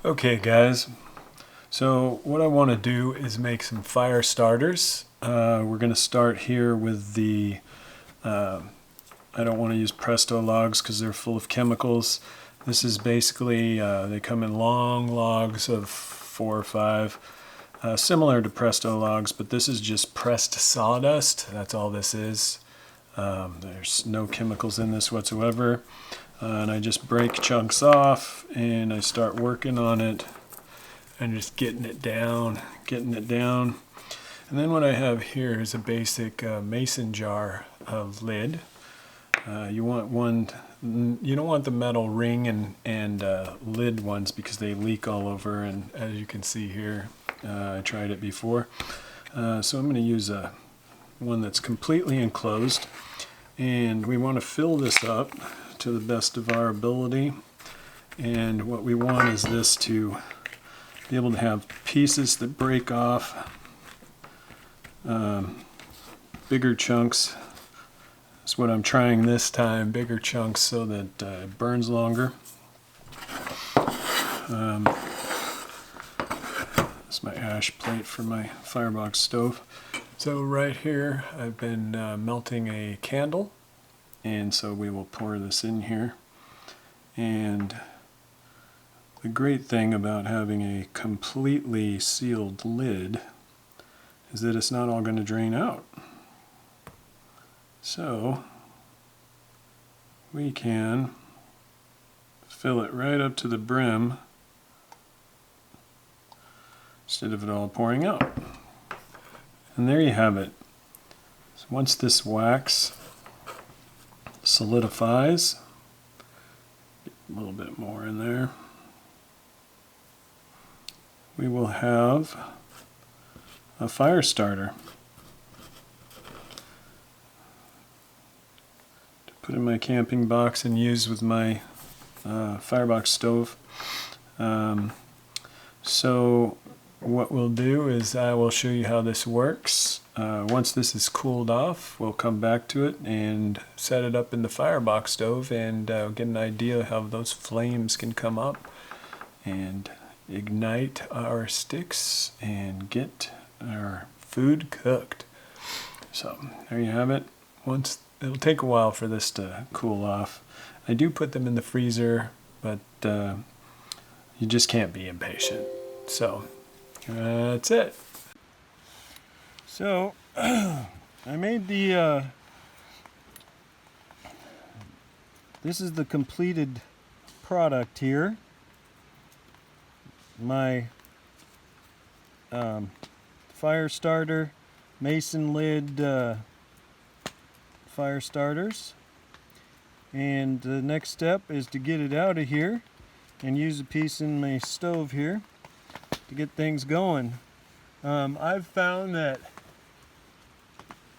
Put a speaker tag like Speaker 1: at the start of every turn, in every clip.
Speaker 1: Okay guys, so what I want to do is make some fire starters. We're going to start here with the, I don't want to use Presto logs because they're full of chemicals. This is basically, they come in long logs of 4 or 5, similar to Presto logs, but this is just pressed sawdust. That's all this is. There's no chemicals in this whatsoever. And I just break chunks off and I start working on it and just getting it down. And then what I have here is a basic mason jar lid. You want one, you don't want the metal ring and lid ones because they leak all over, and as you can see here, I tried it before. So I'm going to use one that's completely enclosed, and we want to fill this up to the best of our ability. And what we want is this to be able to have pieces that break off, bigger chunks. That's what I'm trying this time, bigger chunks so that it burns longer. That's my ash plate for my firebox stove. So right here I've been melting a candle, and so we will pour this in here. And the great thing about having a completely sealed lid is that it's not all going to drain out. So we can fill it right up to the brim instead of it all pouring out. And there you have it. So once this wax solidifies, a little bit more in there, we will have a fire starter to put in my camping box and use with my firebox stove. So what we'll do is I will show you how this works. Once this is cooled off, we'll come back to it and set it up in the firebox stove and get an idea how those flames can come up and ignite our sticks and get our food cooked. So there you have it. It'll take a while for this to cool off. I do put them in the freezer, but you just can't be impatient. So that's it. So I made the this is the completed product here. My Firestarter mason lid fire starters, and the next step is to get it out of here and use a piece in my stove here to get things going. I've found that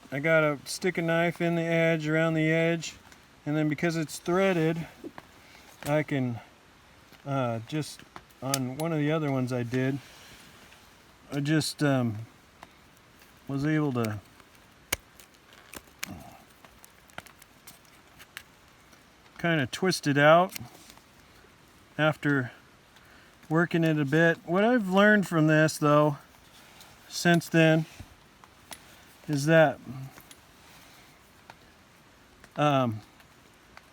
Speaker 1: I gotta stick a knife in the edge, around the edge, and then because it's threaded, I can just, on one of the other ones I did, I just was able to kind of twist it out after working it a bit. What I've learned from this, though, since then, is that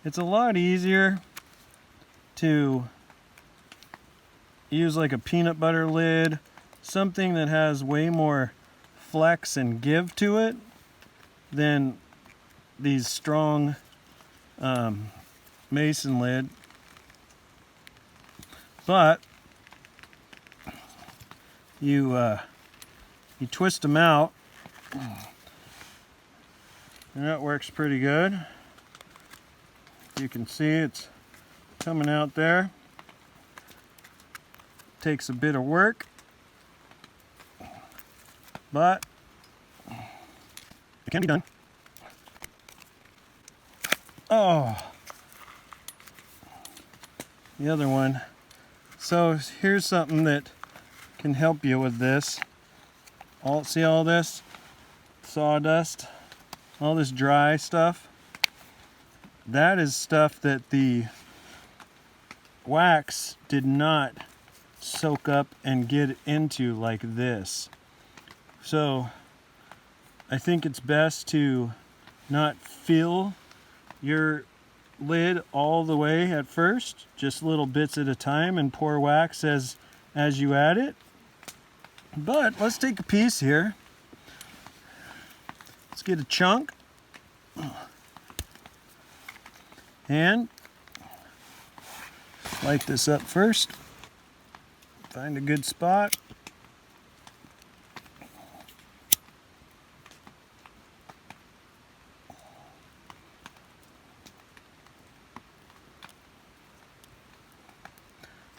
Speaker 1: it's a lot easier to use like a peanut butter lid, something that has way more flex and give to it than these strong mason lid. But you twist them out, and that works pretty good. You can see it's coming out there. Takes a bit of work, but it can be done. Oh, the other one. So here's something that can help you with this. See all this sawdust, all this dry stuff? That is stuff that the wax did not soak up and get into like this. So I think it's best to not fill your lid all the way at first, just little bits at a time, and pour wax as you add it. But let's take a piece here. Let's get a chunk and light this up first. Find a good spot.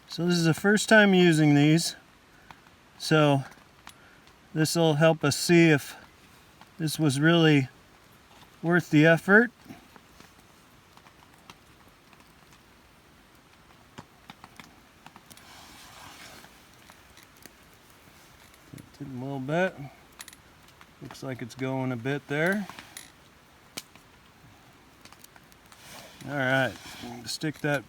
Speaker 1: So this is the first time using these, so this will help us see if this was really worth the effort. Did a little bit. Looks like it's going a bit there. All right, stick that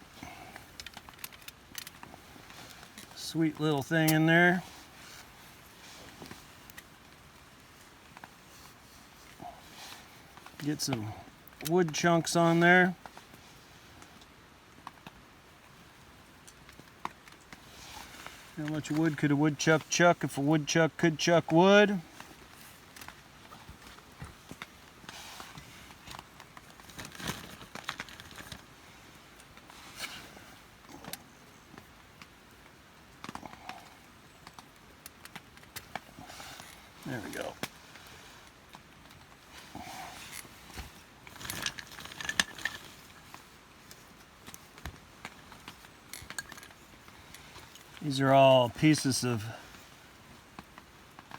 Speaker 1: sweet little thing in there. Get some wood chunks on there. How much wood could a woodchuck chuck if a woodchuck could chuck wood? There we go. These are all pieces of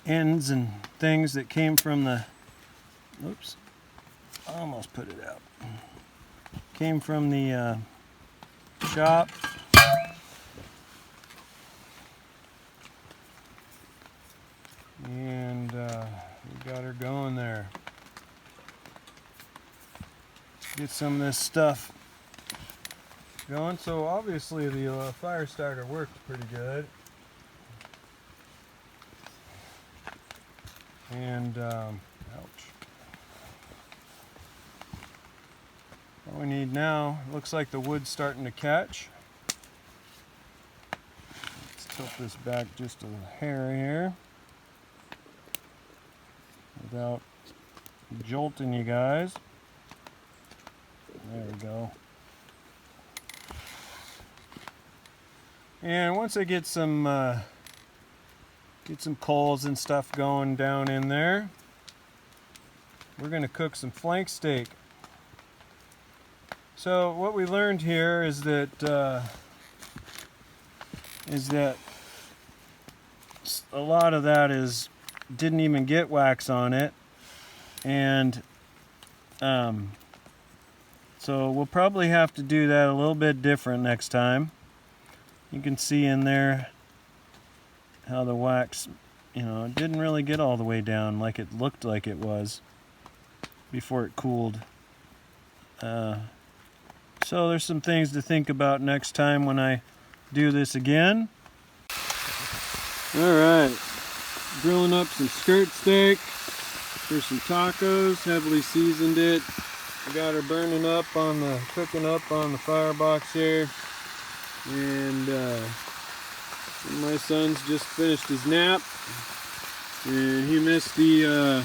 Speaker 1: ends and things that came from the, oops, I almost put it out. Came from the shop. And we got her going there. Get some of this stuff going. So obviously the Firestarter works pretty good. And ouch. What we need now, looks like the wood's starting to catch. Let's tilt this back just a hair here without jolting you guys. There we go. And once I get some coals and stuff going down in there, we're going to cook some flank steak. So what we learned here is that a lot of that didn't even get wax on it, and so we'll probably have to do that a little bit different next time. You can see in there how the wax, it didn't really get all the way down like it looked like it was before it cooled. So there's some things to think about next time when I do this again. Alright, grilling up some skirt steak for some tacos, heavily seasoned it. I got her cooking up on the firebox here. And my son's just finished his nap, and he missed the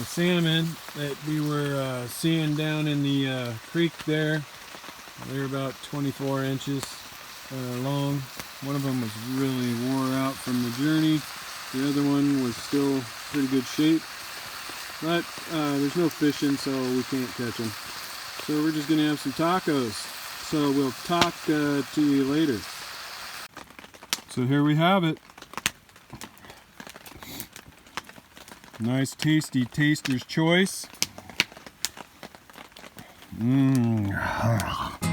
Speaker 1: salmon that we were seeing down in the creek there. They're about 24 inches long. One of them was really wore out from the journey. The other one was still pretty good shape, but there's no fishing, so we can't catch them. So we're just gonna have some tacos. So we'll talk to you later. So here we have it. Nice tasty taster's choice. Mmm.